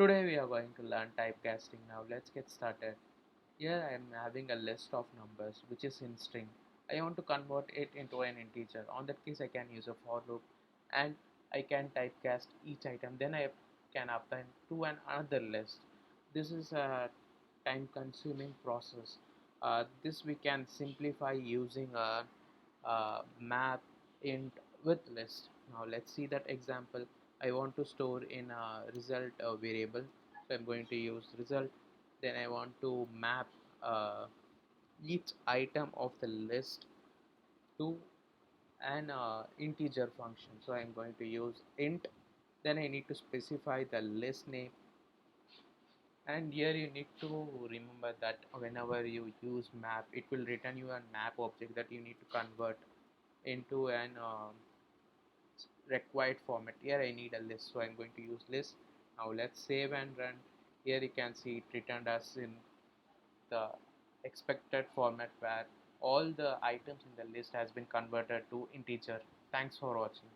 Today we are going to learn typecasting. Now let's get started. Here I am having a list of numbers which is in string. I want to convert it into an integer. On that case I can use a for loop and I can typecast each item. Then I can append to another list. This is a time consuming process. This we can simplify using a map int with list. Now let's see that example. I want to store in a result variable, so I'm going to use result. Then I want to map uh, each item of the list to an integer function, so I'm going to use int. Then I need to specify the list name, and here you need to remember that whenever you use map, it will return you a map object that you need to convert into an required format. Here I need a list, so I'm going to use list. Now let's save and run. Here you can see it returned us in the expected format where all the items in the list has been converted to integer. Thanks for watching.